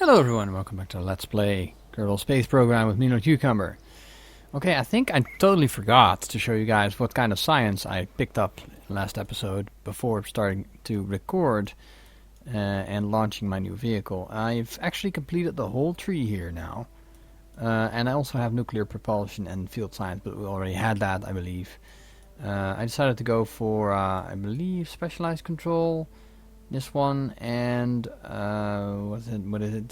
Hello everyone, welcome back to Let's Play Kerbal Space Program with Nino Cucumber. Okay, I think I totally forgot to show you guys what kind of science I picked up in last episode before starting to record and launching my new vehicle. I've actually completed the whole tree here now. And I also have nuclear propulsion and field science, but we already had that, I believe. I decided to go for, I believe, specialized control. This one and what is it?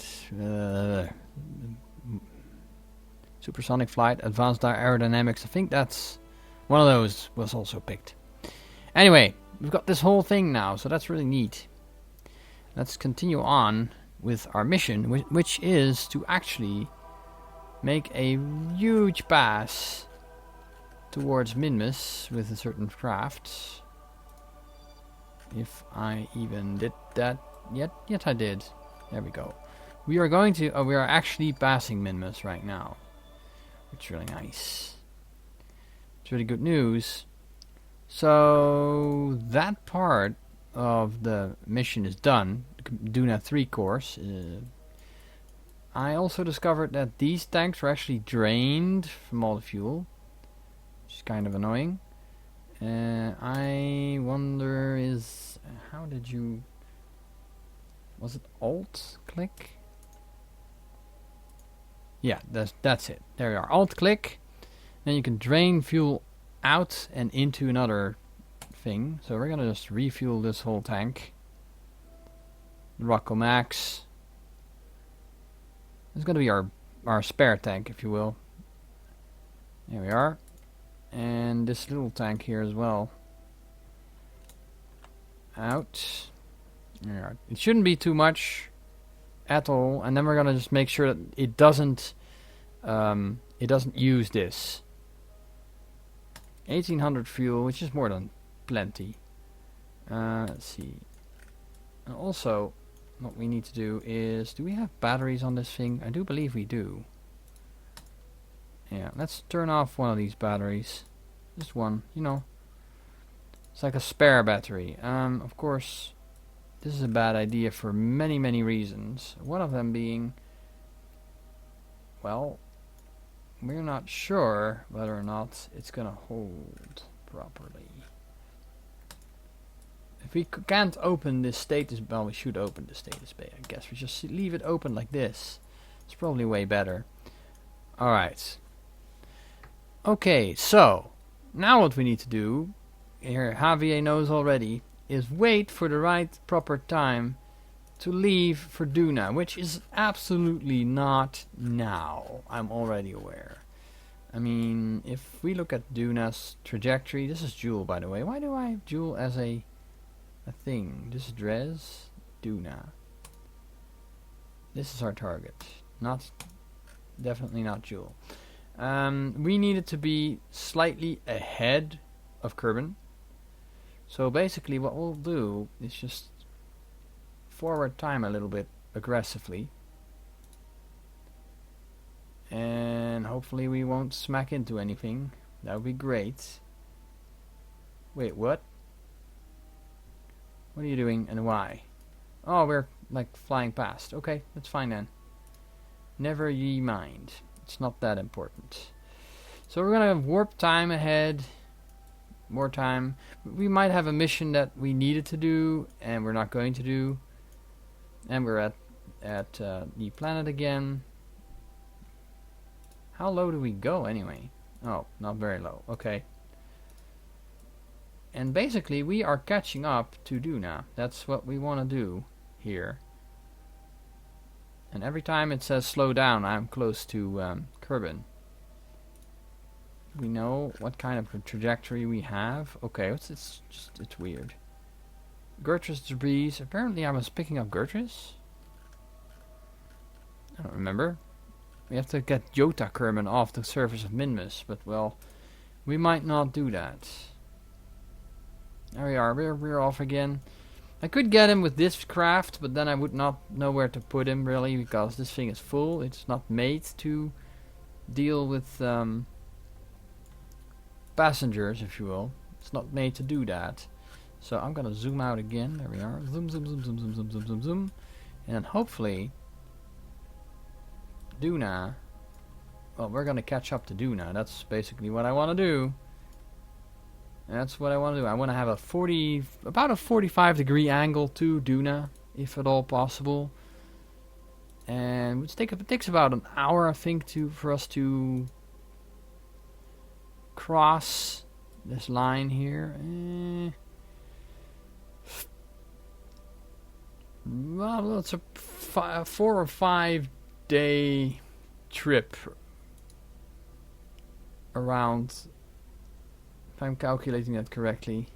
Supersonic flight, advanced aerodynamics. I think that's one of those was also picked. Anyway, we've got this whole thing now, so that's really neat. Let's continue on with our mission, which is to actually make a huge pass towards Minmus with a certain craft. If I even did that yet. Yes, I did. There we go. We are going to, we are actually passing Minmus right now. Which is really nice. It's really good news. So, that part of the mission is done. Duna 3 course. I also discovered that these tanks were actually drained from all the fuel. Which is kind of annoying. I wonder how did you, was it Alt click? Yeah, that's it. There we are. Alt click. Then you can drain fuel out and into another thing. So we're gonna just refuel this whole tank. Rocco Max. It's gonna be our spare tank, if you will. There we are. And this little tank here as well. Out. There. It shouldn't be too much at all. And then we're gonna just make sure that it doesn't use this. 1800 fuel, which is more than plenty. Let's see. And also, what we need to do is, do we have batteries on this thing? I do believe we do. Yeah, let's turn off one of these batteries. Just one, you know. It's like a spare battery. Of course, this is a bad idea for many, many reasons. One of them being, well, we're not sure whether or not it's gonna hold properly. If we can't open this status, well, we should open the status bay, I guess. We just leave it open like this. It's probably way better. Alright. Okay, so now what we need to do, here Javier knows already, is wait for the right proper time to leave for Duna, which is absolutely not now. I'm already aware. I mean, if we look at Duna's trajectory, this is Joule, by the way. Why do I have Joule as a thing? This is Dres, Duna. This is our target. Definitely not Joule. We needed to be slightly ahead of Kerbal. So basically what we'll do is just forward time a little bit aggressively. And hopefully we won't smack into anything. That would be great. Wait, what? What are you doing and why? Oh, we're like flying past. Okay, that's fine then. Never ye mind. It's not that important. So we're gonna have warp time ahead. More time. We might have a mission that we needed to do and we're not going to do. And we're at the planet again. How low do we go anyway? Oh, not very low. Okay. And basically we are catching up to Duna. That's what we want to do here. And every time it says slow down, I'm close to Kerbal. We know what kind of trajectory we have. Okay, it's weird. Gertrude's debris. Apparently I was picking up Gertrude's. I don't remember. We have to get Jota Kerbal off the surface of Minmus, but well, we might not do that. There we are. We're off again. I could get him with this craft, but then I would not know where to put him really, because this thing is full. It's not made to deal with passengers, if you will. It's not made to do that. So I'm gonna zoom out again. There we are. Zoom, zoom, zoom, zoom, zoom, zoom, zoom, zoom, zoom. And hopefully Duna. Well, we're gonna catch up to Duna. That's basically what I want to do. That's what I want to do. I want to have about a 45-degree angle to Duna, if at all possible. And it takes about an hour, I think, for us to cross this line here. Well, it's a 4 or 5 day trip around, if I'm calculating that correctly.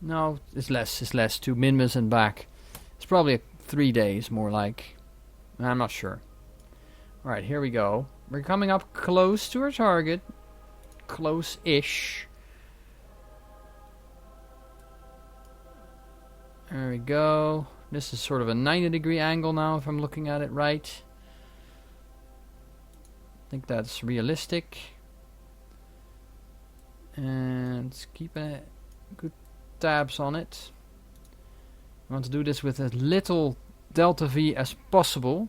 No, it's less to Minmus and back. It's probably 3 days, more like. I'm not sure. Alright, here we go. We're coming up close to our target. Close-ish. There we go. This is sort of a 90-degree angle now, if I'm looking at it right. I think that's realistic. And it's keeping good tabs on it. I want to do this with as little delta V as possible.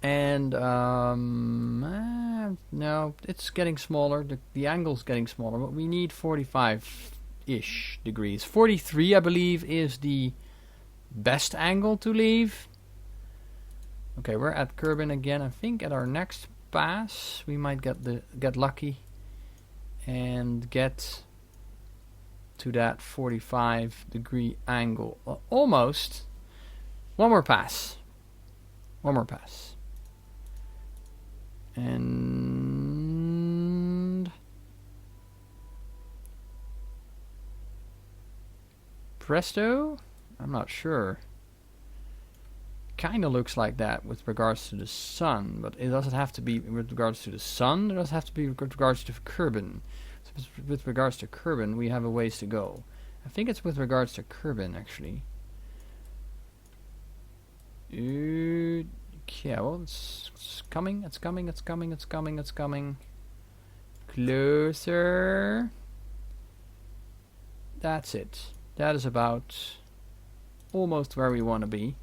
And no, it's getting smaller. The angle's getting smaller, but we need 45-ish degrees. 43, I believe, is the best angle to leave. Okay, we're at Kerbal again. I think at our next pass we might get lucky and get to that 45-degree angle. Well, almost. One more pass. And presto? I'm not sure. Kind of looks like that with regards to the sun, but it doesn't have to be with regards to the sun. It doesn't have to be with regards to Kerbal. So with regards to Kerbal, we have a ways to go. I think it's with regards to Kerbal, actually. Yeah, well, it's coming. It's coming. Closer. That's it. That is about almost where we want to be.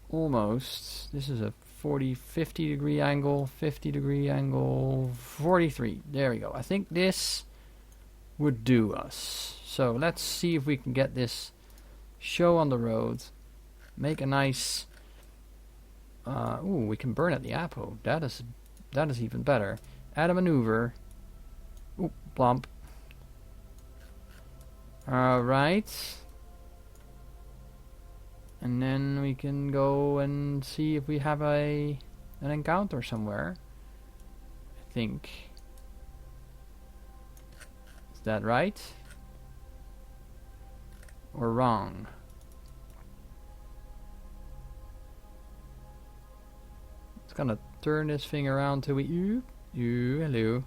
Almost. This is a 50 degree angle, 50 degree angle, 43. There we go. I think this would do us. So let's see if we can get this show on the road. Make a nice... ooh, we can burn at the Apo. That is even better. Add a maneuver. Ooh, plump. Alright. And then we can go and see if we have an encounter somewhere. I think. Is that right? Or wrong? It's gonna turn this thing around till we... hello.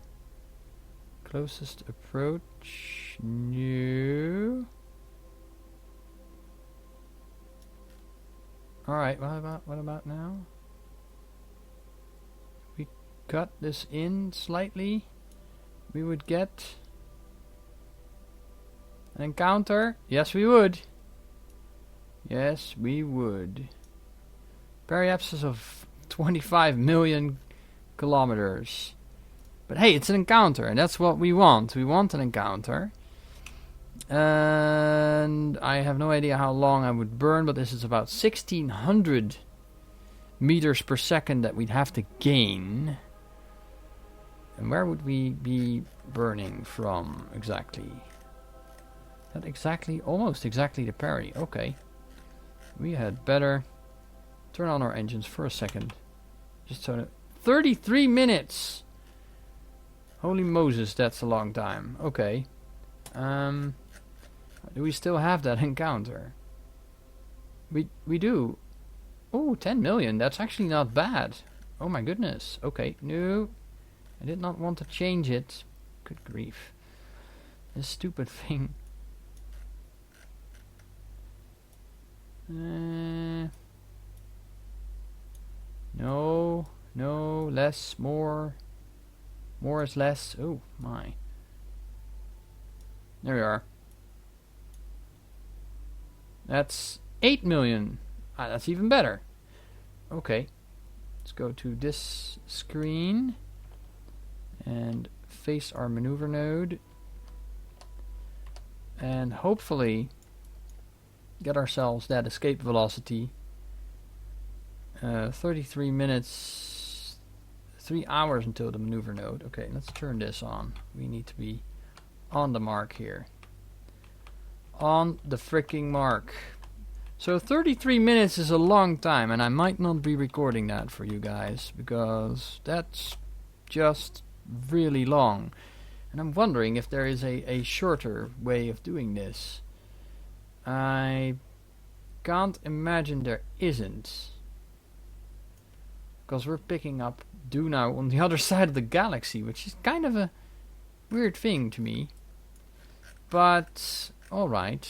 Closest approach... No... Alright, what about now? If we cut this in slightly, we would get an encounter. Yes, we would. Yes, we would. Periapsis of 25 million kilometers. But hey, it's an encounter, and that's what we want. We want an encounter. And I have no idea how long I would burn, but this is about 1600 meters per second that we'd have to gain. And where would we be burning from exactly? That exactly, almost exactly the parry. Okay. We had better turn on our engines for a second. Just so 33 minutes! Holy Moses, that's a long time. Okay. Do we still have that encounter? We do. Oh, 10 million. That's actually not bad. Oh my goodness. Okay. No. I did not want to change it. Good grief. This stupid thing. No. No. Less. More. More is less. Oh my. There we are. That's 8 million Ah, that's even better. Okay. Let's go to this screen and face our maneuver node. And hopefully get ourselves that escape velocity. 33 minutes, 3 hours until the maneuver node. Okay, let's turn this on. We need to be on the mark here. On the freaking mark. So 33 minutes is a long time, and I might not be recording that for you guys, because that's just really long. And I'm wondering if there is a shorter way of doing this. I can't imagine there isn't. Because we're picking up Duna on the other side of the galaxy, which is kind of a weird thing to me. But, alright.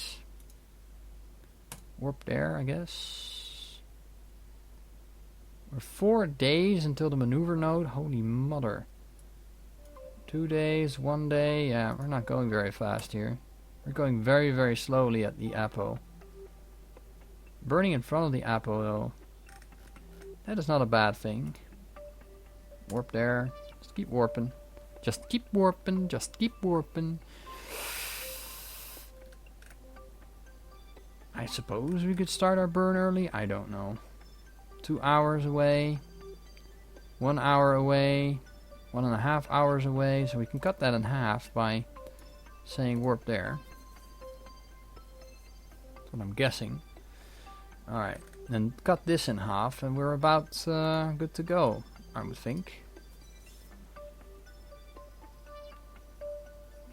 Warp there, I guess. We're 4 days until the maneuver node. Holy mother. 2 days, 1 day. Yeah, we're not going very fast here. We're going very, very slowly at the Apo. Burning in front of the Apo, though. That is not a bad thing. Warp there. Just keep warping. Just keep warping. Just keep warping. I suppose we could start our burn early. I don't know. 2 hours away. 1 hour away. 1.5 hours away. So we can cut that in half by saying warp there. That's what I'm guessing. Alright. Then cut this in half and we're about good to go, I would think.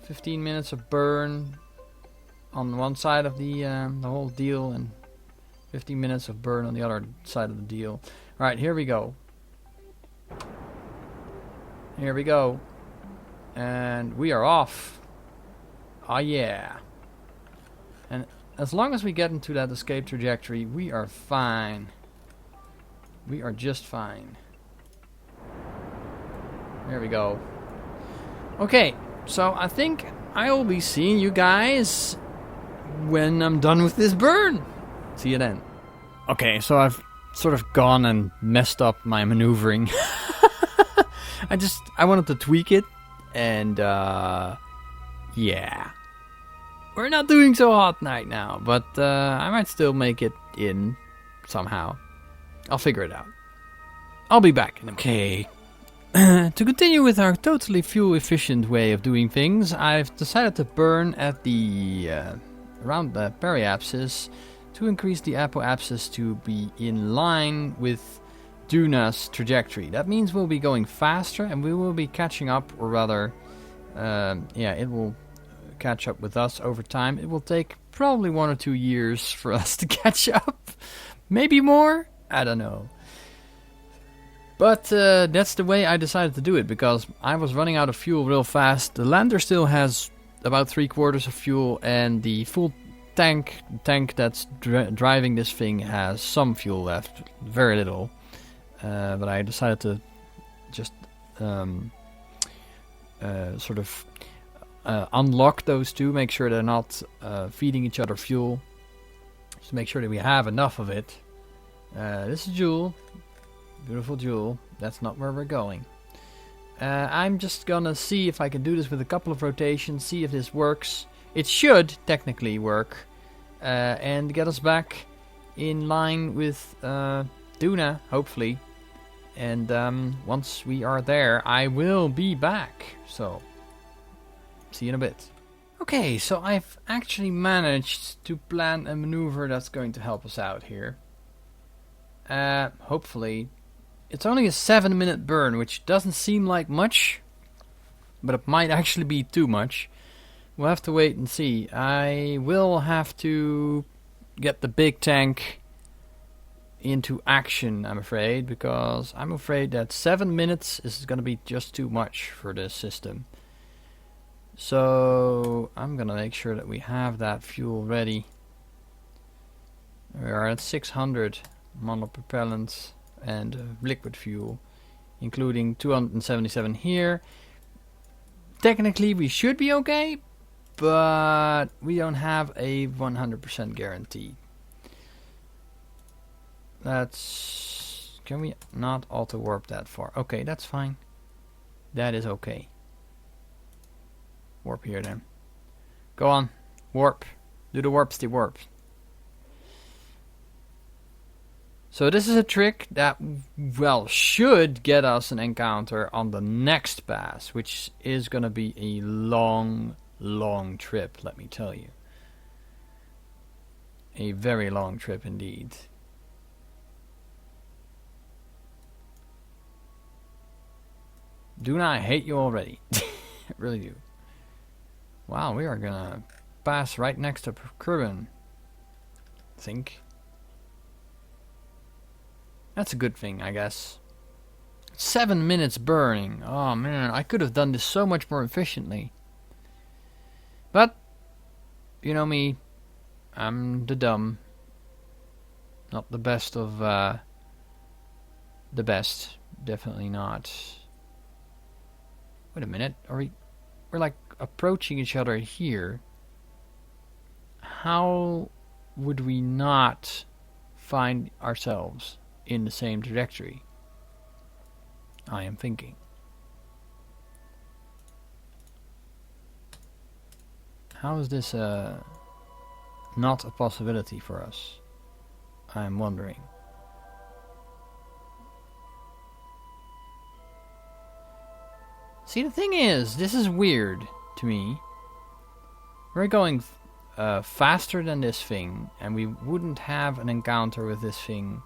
15 minutes of burn on one side of the whole deal, and 15 minutes of burn on the other side of the deal. Alright, here we go. Here we go. And we are off. Oh yeah. And as long as we get into that escape trajectory, we are fine. We are just fine. There we go. Okay, so I think I will be seeing you guys when I'm done with this burn. See you then. Okay, so I've sort of gone and messed up my maneuvering. I wanted to tweak it, and yeah. We're not doing so hot right now, but I might still make it in somehow. I'll figure it out. I'll be back. Okay. To continue with our totally fuel efficient way of doing things, I've decided to burn at the around the periapsis to increase the apoapsis to be in line with Duna's trajectory. That means we'll be going faster and we will be catching up, or rather, it will catch up with us over time. It will take probably 1 or 2 years for us to catch up. Maybe more? I don't know. But that's the way I decided to do it, because I was running out of fuel real fast. The lander still has about 3/4 of fuel, and the full tank that's driving this thing has some fuel left. Very little. But I decided to just sort of unlock those two, make sure they're not feeding each other fuel. Just make sure that we have enough of it. This is Jewel. Beautiful Jewel. That's not where we're going. I'm just gonna see if I can do this with a couple of rotations, see if this works. It should technically work, and get us back in line with Duna, hopefully. And once we are there, I will be back. So, see you in a bit. Okay, so I've actually managed to plan a maneuver that's going to help us out here. Hopefully. It's only a 7-minute burn, which doesn't seem like much, but it might actually be too much. We'll have to wait and see. I will have to get the big tank into action, I'm afraid, because I'm afraid that 7 minutes is going to be just too much for this system. So I'm going to make sure that we have that fuel ready. We are at 600 monopropellant and liquid fuel, including 277 here. Technically we should be okay, but we don't have a 100% guarantee. Let's... Can we not auto-warp that far? Okay, that's fine. That is okay. Warp here then. Go on. Warp. Do the warpsty warp. So this is a trick that, well, should get us an encounter on the next pass, which is going to be a long, long trip, let me tell you. A very long trip indeed. Duna, I hate you already. I really do. Wow, we are going to pass right next to Kerbal. I think. That's a good thing, I guess. 7 minutes burning. Oh man, I could have done this so much more efficiently. But, you know me, I'm the dumb. Not the best of the best. Definitely not. Wait a minute, we're like approaching each other here. How would we not find ourselves in the same trajectory? I am thinking. How is this not a possibility for us? I am wondering. See, the thing is, this is weird to me. We're going faster than this thing, and we wouldn't have an encounter with this thing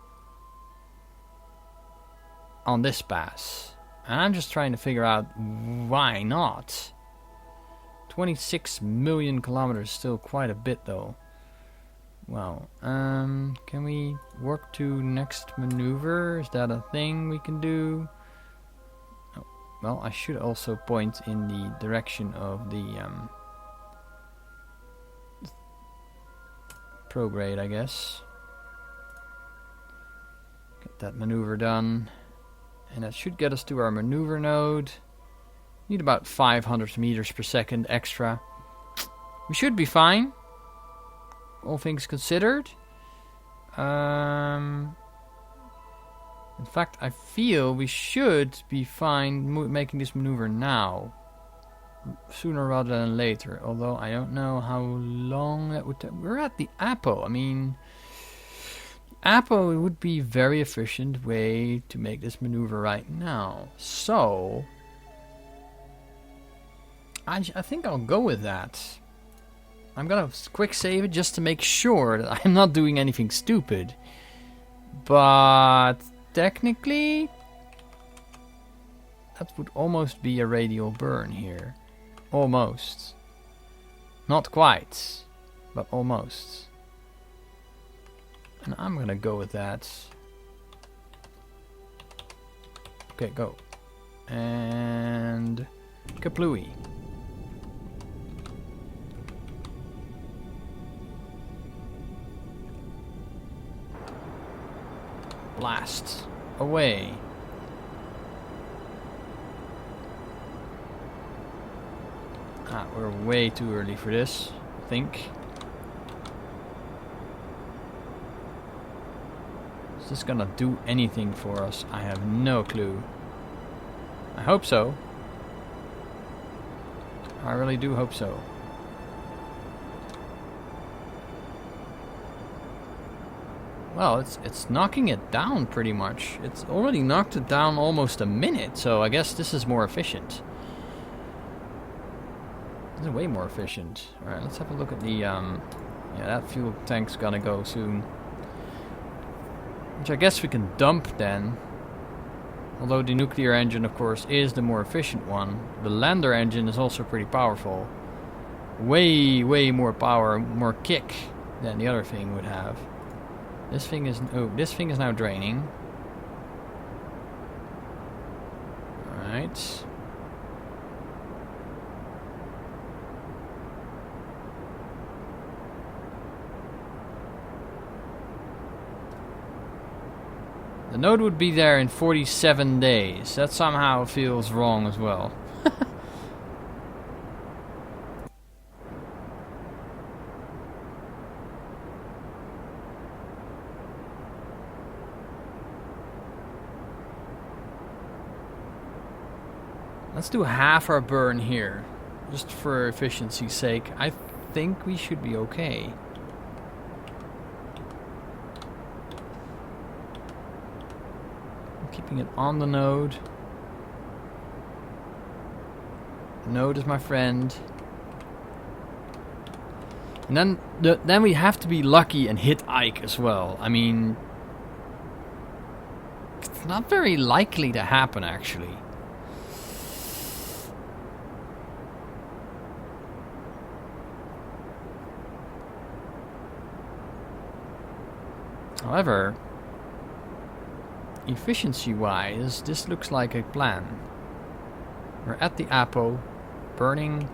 on this pass. And I'm just trying to figure out why not. 26 million kilometers, still quite a bit though. Well, can we work to next maneuver? Is that a thing we can do? Oh, well, I should also point in the direction of the prograde, I guess. Get that maneuver done. And that should get us to our maneuver node. Need about 500 meters per second extra. We should be fine, all things considered. In fact, I feel we should be fine making this maneuver now, sooner rather than later. Although I don't know how long that would take. We're at the Apo. I mean, Apo would be a very efficient way to make this maneuver right now. So I think I'll go with that. I'm gonna quick save it just to make sure that I'm not doing anything stupid. But technically, that would almost be a radial burn here. Almost. Not quite, but almost. And I'm gonna go with that. Okay, go. And kaplooey. Blast away. Ah, we're way too early for this, I think. Is this gonna do anything for us? I have no clue. I hope so. I really do hope so. Well, it's knocking it down pretty much. It's already knocked it down almost a minute, so I guess this is more efficient. This is way more efficient. Alright, let's have a look at the yeah, that fuel tank's gonna go soon. Which I guess we can dump then. Although the nuclear engine, of course, is the more efficient one. The lander engine is also pretty powerful. Way more power, more kick than the other thing would have. This thing is now draining. Alright. The node would be there in 47 days. That somehow feels wrong as well. Let's do half our burn here, just for efficiency's sake. I think we should be okay. I'm keeping it on the node. The node is my friend. And then we have to be lucky and hit Ike as well. I mean, it's not very likely to happen, actually. However, efficiency-wise, this looks like a plan. We're at the Apo, burning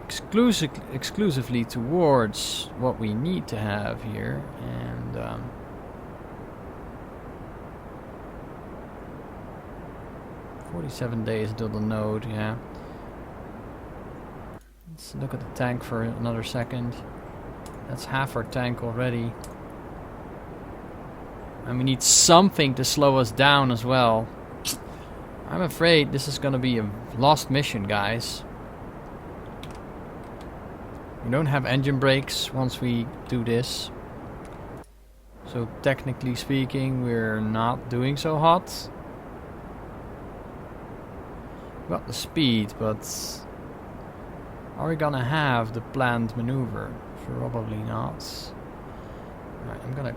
exclusively towards what we need to have here, and 47 days until the node. Yeah. Let's look at the tank for another second. That's half our tank already, and we need something to slow us down as well. I'm afraid this is gonna be a lost mission, guys. We don't have engine brakes once we do this. So technically speaking, we're not doing so hot. We've got the speed, but are we gonna have the planned maneuver? Probably not. Alright, I'm gonna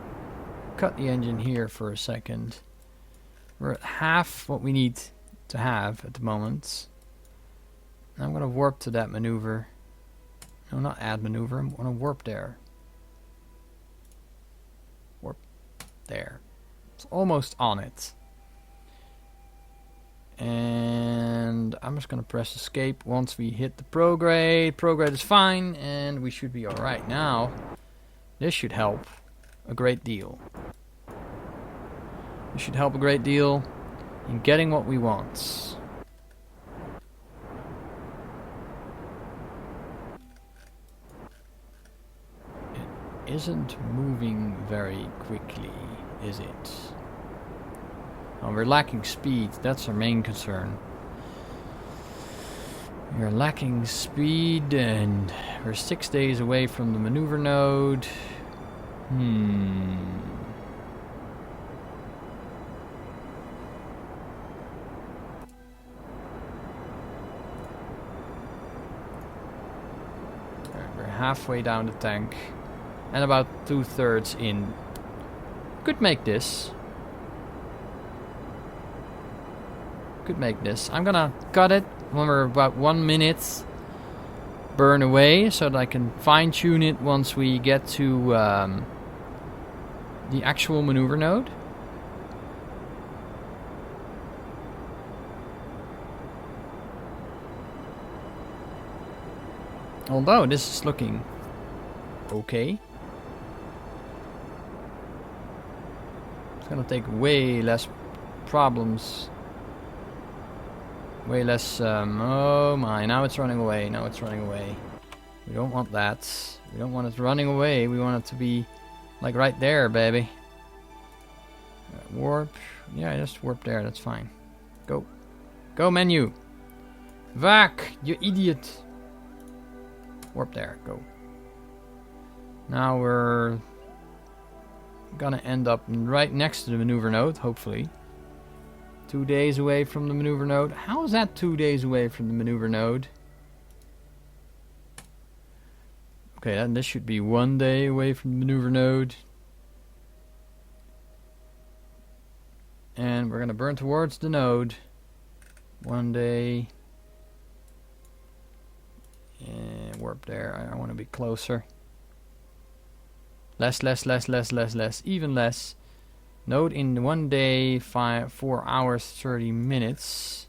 cut the engine here for a second. We're at half what we need to have at the moment. I'm gonna warp to that maneuver. No, not add maneuver. I'm gonna warp there. Warp there. It's almost on it. And I'm just gonna press escape once we hit the prograde. Prograde is fine, and we should be alright now. This should help a great deal. This should help a great deal in getting what we want. Isn't moving very quickly, is it? Oh, we're lacking speed. That's our main concern. We're lacking speed, and we're 6 days away from the maneuver node. Alright, we're halfway down the tank. And about 2/3 in. Could make this. Could make this. I'm gonna cut it when we're about 1 minute burn away, so that I can fine tune it once we get to the actual maneuver node. Although this is looking okay. Gonna take way less problems. Way less, oh my, now it's running away, now it's running away. We don't want that. We don't want it running away, we want it to be like right there, baby. Warp, yeah, just warp there, that's fine. Go. Go menu. Vac, you idiot. Warp there, go. Now we're gonna end up right next to the maneuver node, hopefully. 2 days away from the maneuver node. How is that 2 days away from the maneuver node? Okay, then this should be 1 day away from the maneuver node. And we're gonna burn towards the node. 1 day. And warp there. I want to be closer. Less, even less. Node in 1 day, 4 hours, 30 minutes.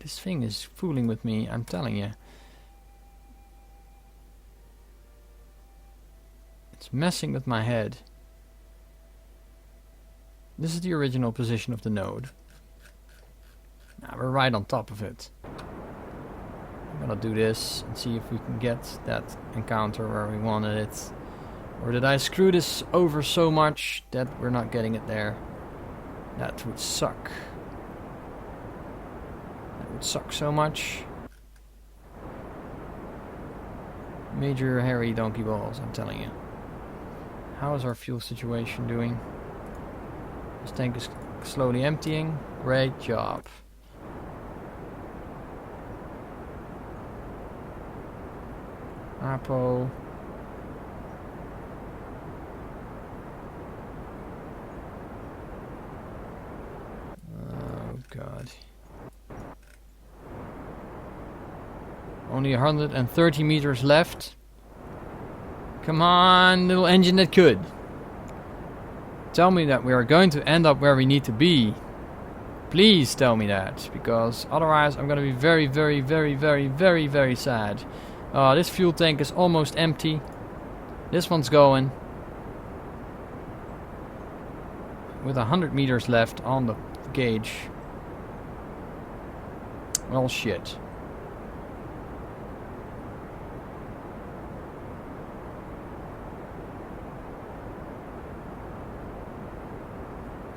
This thing is fooling with me, I'm telling you. It's messing with my head. This is the original position of the node. Now we're right on top of it. I'm gonna do this and see if we can get that encounter where we wanted it. Or did I screw this over so much that we're not getting it there? That would suck. would suck so much. Major hairy donkey balls, I'm telling you. How is our fuel situation doing? This tank is slowly emptying. Great job. Apo. Oh god. Only 130 meters left. Come on, little engine that could. Tell me that we are going to end up where we need to be. Please tell me that, because otherwise I'm going to be very, very, very, very, very, very sad. This fuel tank is almost empty. This one's going. With 100 meters left on the gauge. Well, shit.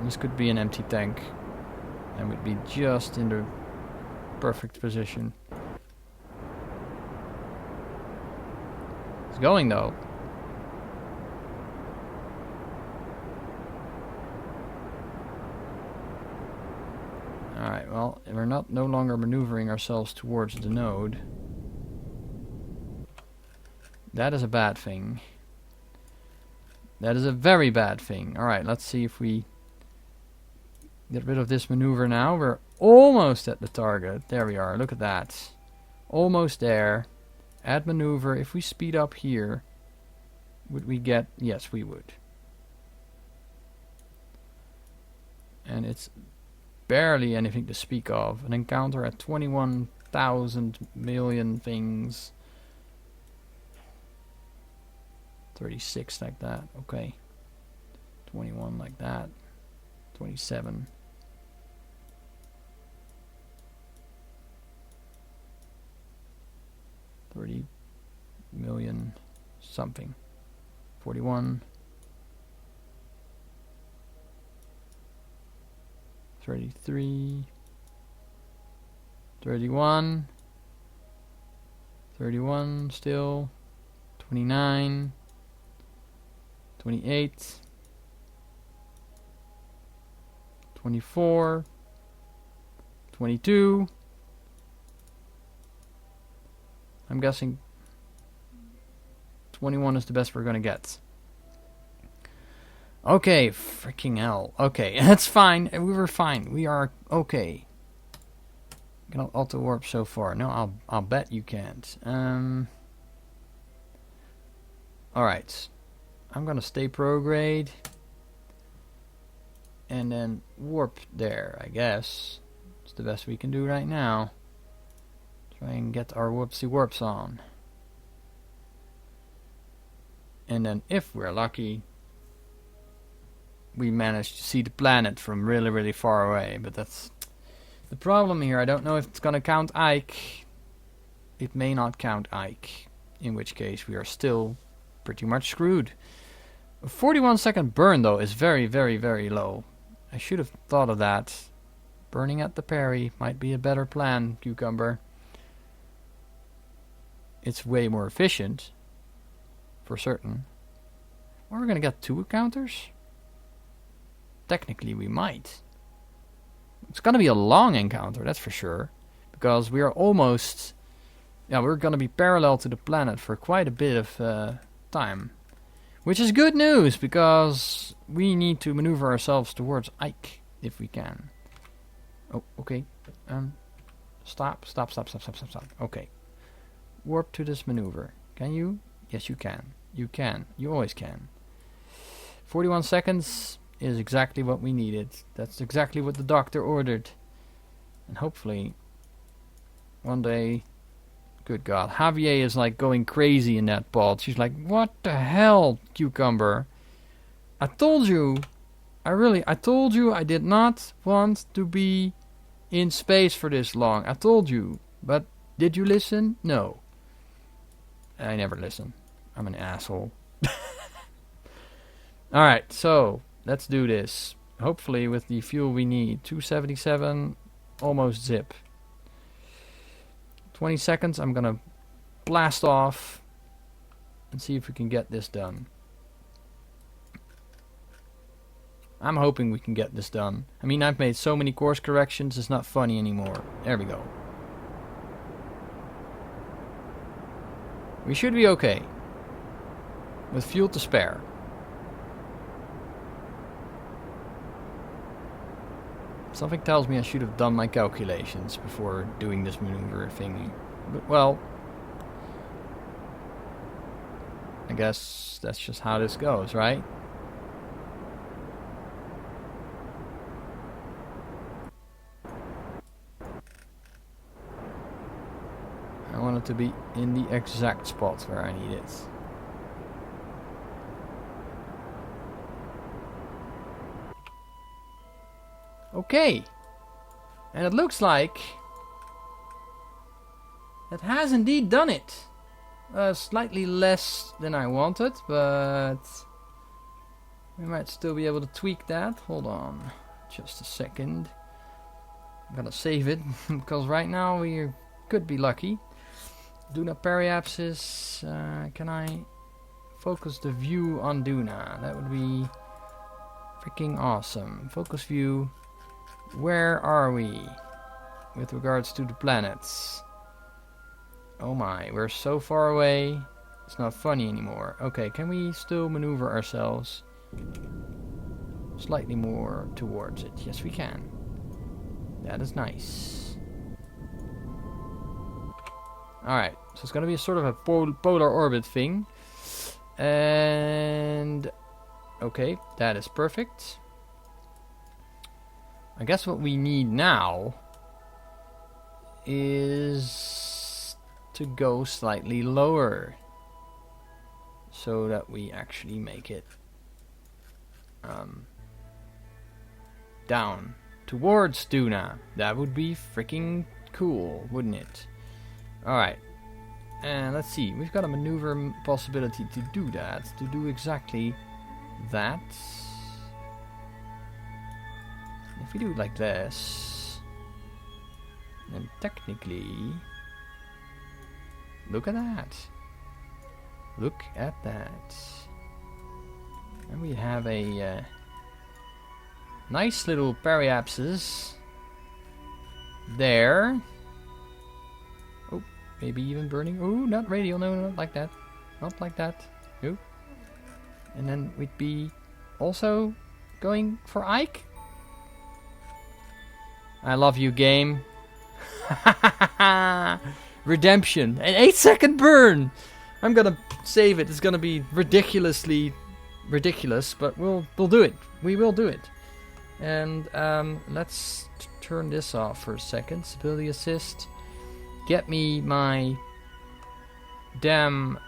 This could be an empty tank. And we'd be just in the perfect position. It's going though. Alright, well, we're no longer maneuvering ourselves towards the node. That is a bad thing. That is a very bad thing. Alright, let's see if we get rid of this maneuver now. We're almost at the target. There we are. Look at that. Almost there. Add maneuver. If we speed up here, would we get... Yes, we would. And it's barely anything to speak of. An encounter at 21,000 million things. 36 like that. Okay. 21 like that. 27. 30 million something. 41. 33. 31. 31 still. 29. 28. 24. 22. I'm guessing 21 is the best we're gonna get. Okay, freaking hell. Okay, that's fine. We were fine. We are okay. You cannot auto warp so far. No, I'll bet you can't. Alright. I'm gonna stay prograde. And then warp there, I guess. It's the best we can do right now. Try and get our whoopsie warps on. And then if we're lucky, we manage to see the planet from really, really far away. But that's the problem here. I don't know if it's gonna count Ike. It may not count Ike. In which case we are still pretty much screwed. A 41-second burn though is very, very, very low. I should have thought of that. Burning at the parry might be a better plan, Cucumber. It's way more efficient. For certain. Are we gonna get 2 encounters? Technically we might. It's gonna be a long encounter, that's for sure. Because we are almost... Yeah, we're gonna be parallel to the planet for quite a bit of time. Which is good news, because we need to maneuver ourselves towards Ike, if we can. Oh, okay. Stop. Okay. Warp to this maneuver. Can you? Yes, you can. You can. You always can. 41 seconds is exactly what we needed. That's exactly what the doctor ordered. And hopefully, one day... Good God. Javier is like going crazy in that pod. She's like, what the hell, Cucumber? I told you. I told you I did not want to be in space for this long. I told you. But did you listen? No. I never listen. I'm an asshole. Alright, so let's do this. Hopefully with the fuel we need. 277, almost zip. 20 seconds. I'm gonna blast off and see if we can get this done. I'm hoping we can get this done. I mean, I've made so many course corrections, it's not funny anymore. There we go. We should be okay. With fuel to spare. Something tells me I should have done my calculations before doing this maneuver thingy. But, well, I guess that's just how this goes, right? I want it to be in the exact spot where I need it. Okay. And it looks like it has indeed done it. Slightly less than I wanted, but we might still be able to tweak that. Hold on. Just a second. I'm gonna save it, because right now we could be lucky. Duna periapsis. Can I focus the view on Duna? That would be freaking awesome. Focus view. Where are we with regards to the planets? Oh my, we're so far away. It's not funny anymore. Okay, can we still maneuver ourselves slightly more towards it? Yes, we can. That is nice. Alright, so it's going to be a sort of a polar orbit thing. And okay, that is perfect. I guess what we need now is to go slightly lower so that we actually make it down towards Duna. That would be freaking cool, wouldn't it? Alright, and let's see, we've got a maneuver possibility to do that, to do exactly that. If we do it like this, then technically, look at that. Look at that. And we have a nice little periapsis there. Oh, maybe even burning. Oh, not radial. No, not like that. Not like that. No. And then we'd be also going for Ike. I love you, game. Redemption. An 8-second burn. I'm gonna save it. It's gonna be ridiculously ridiculous, but we'll do it. We will do it. And let's turn this off for a second. Stability assist. Get me my damn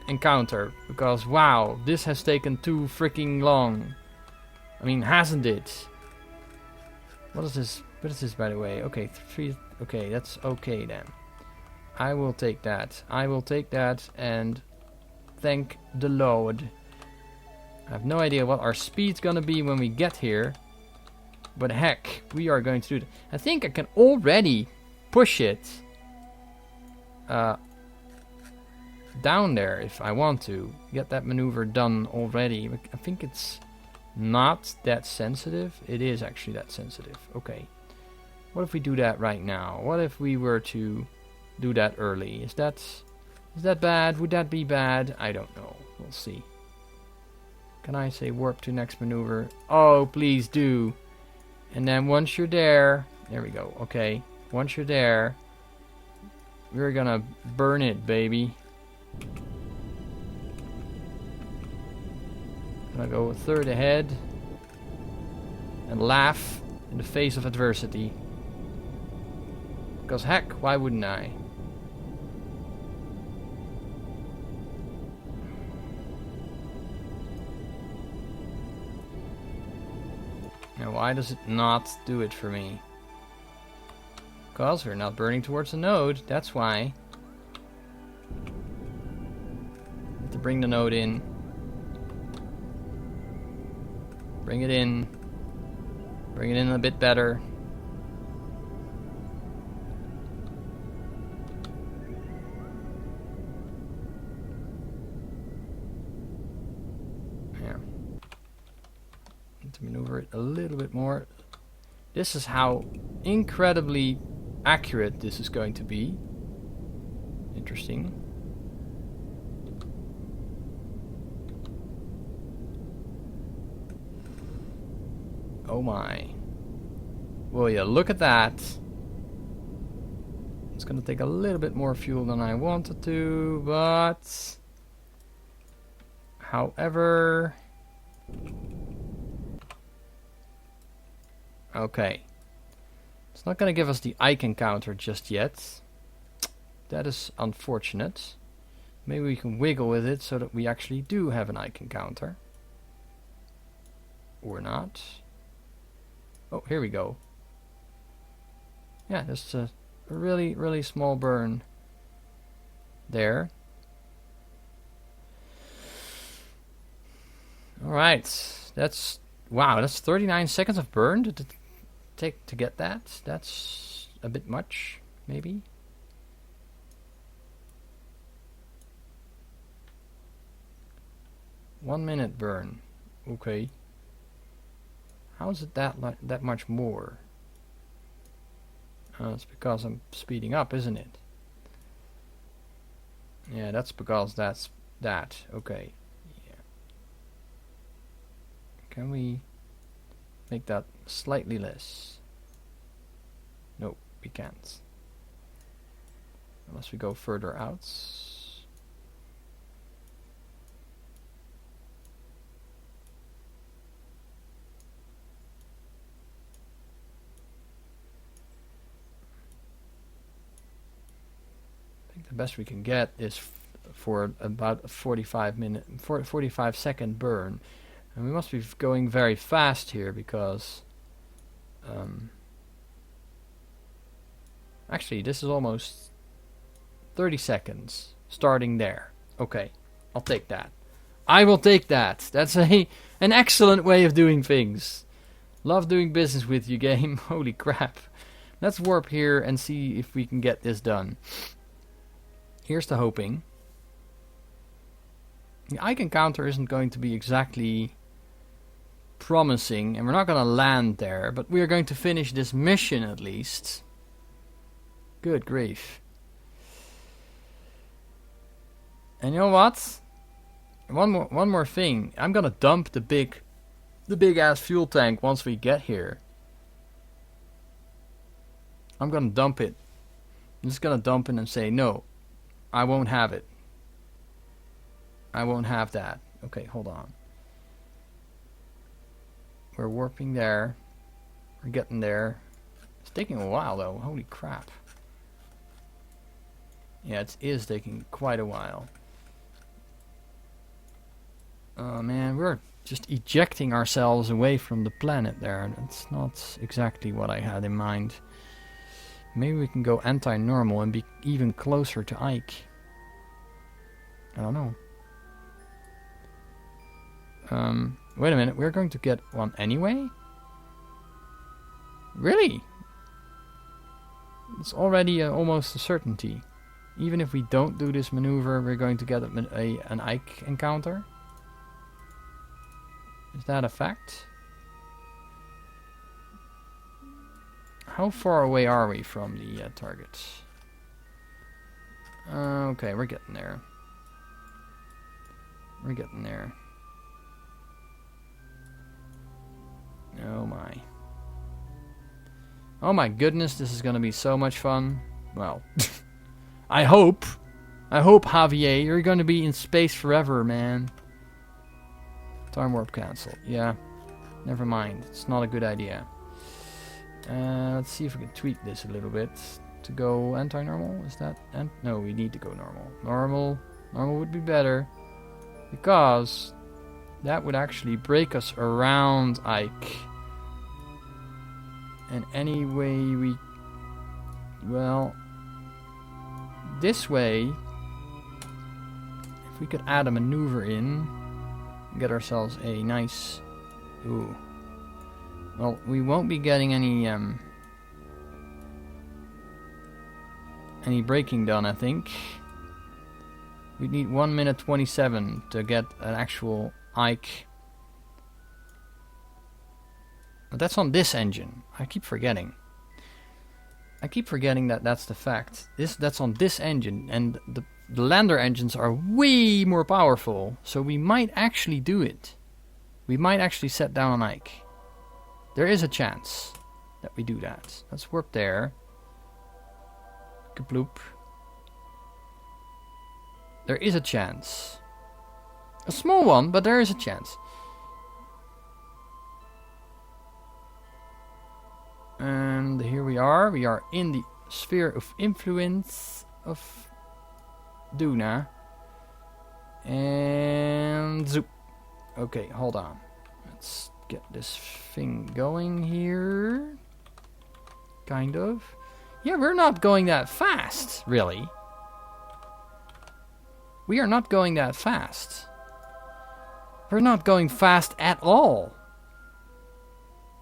encounter, because wow, this has taken too freaking long. I mean, hasn't it? What is this? What is this, by the way? Okay, 3. Okay, that's okay then. I will take that. I will take that and thank the Lord. I have no idea what our speed's gonna be when we get here, but heck, we are going to do it. I think I can already push it down there if I want to. Get that maneuver done already. I think it's not that sensitive. It is actually that sensitive. Okay. What if we do that right now? What if we were to do that early? Is that bad? Would that be bad? I don't know. We'll see. Can I say warp to next maneuver? Oh, please do. And then once you're there we go. Okay. Once you're there, we're gonna burn it, baby. Gonna go a third ahead and laugh in the face of adversity. Because heck, why wouldn't I? Now why does it not do it for me? Because we're not burning towards the node, that's why. Have to bring the node in. Bring it in. Bring it in a bit better. to maneuver it a little bit more. This is how incredibly accurate this is going to be. Interesting. Oh my. Well, yeah, look at that. It's gonna take a little bit more fuel than I wanted to, but... However... Okay. It's not gonna give us the icon counter just yet. That is unfortunate. Maybe we can wiggle with it so that we actually do have an icon counter. Or not. Oh, here we go. Yeah, just a really, really small burn there. Alright, that's... Wow, that's 39 seconds of burn to take to get that. That's a bit much, maybe. One minute burn. Okay. How is it that much more? It's because I'm speeding up, isn't it? Yeah, that's because that's that. Okay. Yeah. Can we make that slightly less? Nope, we can't. Unless we go further out. The best we can get is for about a 45-second burn, and we must be going very fast here because actually this is almost 30 seconds starting there. Okay, I'll take that. I will take that. That's an excellent way of doing things. Love doing business with you, game. Holy crap. Let's warp here and see if we can get this done. Here's to hoping. The icon counter isn't going to be exactly promising, and we're not going to land there, but we are going to finish this mission at least. Good grief. And you know what? One more thing. I'm gonna dump the big ass fuel tank once we get here. I'm gonna dump it. I'm just gonna dump it and say no. I won't have it. I won't have that. Okay, hold on. We're warping there. We're getting there. It's taking a while though. Holy crap. Yeah, it is taking quite a while. Oh man, we're just ejecting ourselves away from the planet there. That's not exactly what I had in mind. Maybe we can go anti-normal and be even closer to Ike. I don't know. Wait a minute, we're going to get one anyway? Really? It's already almost a certainty. Even if we don't do this maneuver, we're going to get an Ike encounter? Is that a fact? How far away are we from the targets? Okay, we're getting there. We're getting there. Oh my. Oh my goodness, this is gonna be so much fun. Well, I hope, Javier, you're gonna be in space forever, man. Time warp cancel. Yeah, never mind. It's not a good idea. Let's see if we can tweak this a little bit to go anti-normal. Is that no? We need to go normal. Normal would be better because that would actually break us around Ike. And any way we, well, this way, if we could add a maneuver in, get ourselves a nice, ooh. Well, we won't be getting any braking done, I think. We need 1 minute 27 to get an actual Ike But that's on this engine. I keep forgetting. that that's the fact. That's on this engine, and the lander engines are way more powerful, so we might actually do it. We might actually set down an Ike. There is a chance that we do that. Let's warp there. Kaploop. There is a chance. A small one, but there is a chance. And here we are. We are in the sphere of influence of Duna. And zoop. Okay, hold on. Let's get this thing going here. Kind of. Yeah, we're not going that fast, really. We are not going that fast. We're not going fast at all.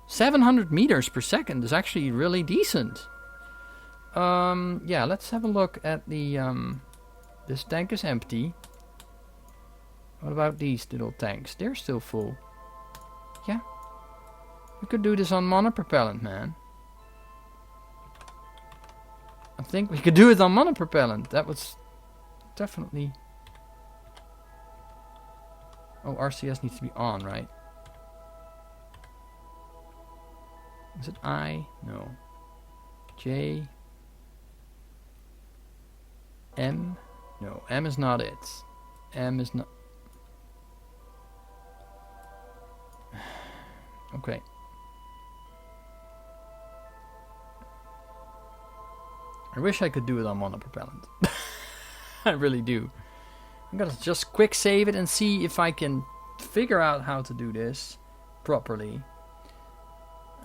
700 meters per second is actually really decent. Yeah, let's have a look at the... this tank is empty. What about these little tanks? They're still full. Yeah. We could do this on monopropellant, man. I think we could do it on monopropellant. That was definitely... Oh, RCS needs to be on, right? Is it I? No. J? M? No, M is not it. M is not... Okay. I wish I could do it on monopropellant. I really do. I'm gonna just quick save it and see if I can figure out how to do this properly.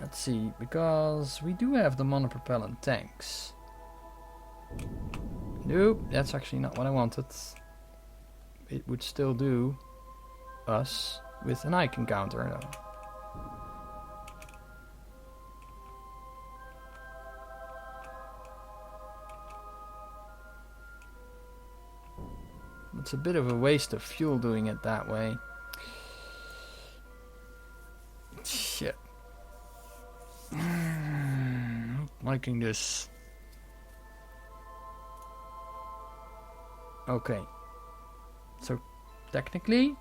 Let's see, because we do have the monopropellant tanks. Nope, that's actually not what I wanted. It would still do us with an icon counter though. It's a bit of a waste of fuel doing it that way. Shit. Not liking this. Okay. So, technically...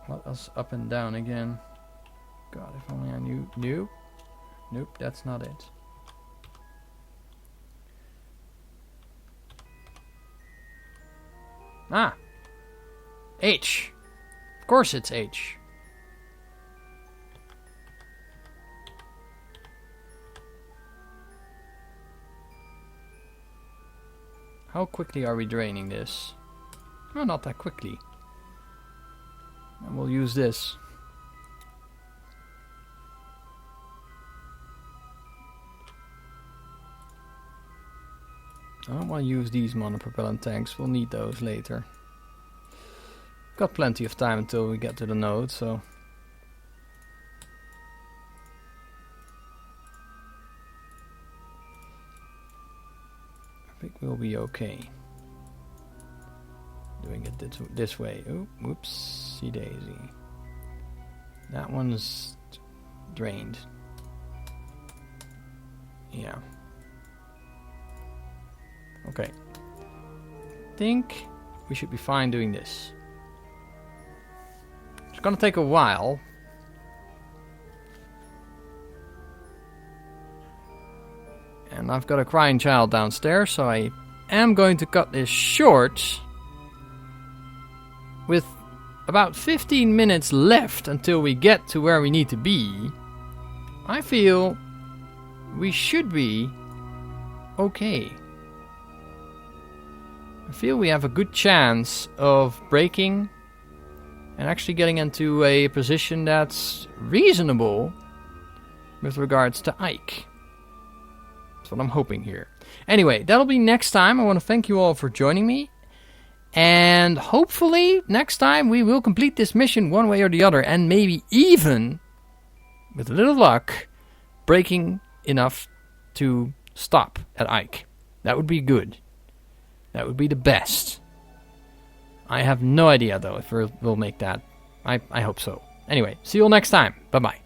What else up and down again? God, if only I knew. Nope. Nope, that's not it. Ah! H! Of course it's H. How quickly are we draining this? Oh, not that quickly. And we'll use this. I don't want to use these monopropellant tanks. We'll need those later. Got plenty of time until we get to the node, so... I think we'll be okay. Doing it this way. Oh, whoopsie daisy. That one's drained. Yeah. Okay. Think we should be fine doing this. It's gonna take a while. And I've got a crying child downstairs, so I am going to cut this short. With about 15 minutes left until we get to where we need to be, I feel we should be okay. I feel we have a good chance of braking and actually getting into a position that's reasonable with regards to Ike. That's what I'm hoping here. Anyway, that'll be next time. I want to thank you all for joining me. And hopefully next time we will complete this mission one way or the other, and maybe even, with a little luck, braking enough to stop at Ike. That would be good. That would be the best. I have no idea, though, if we'll make that. I hope so. Anyway, see you all next time. Bye-bye.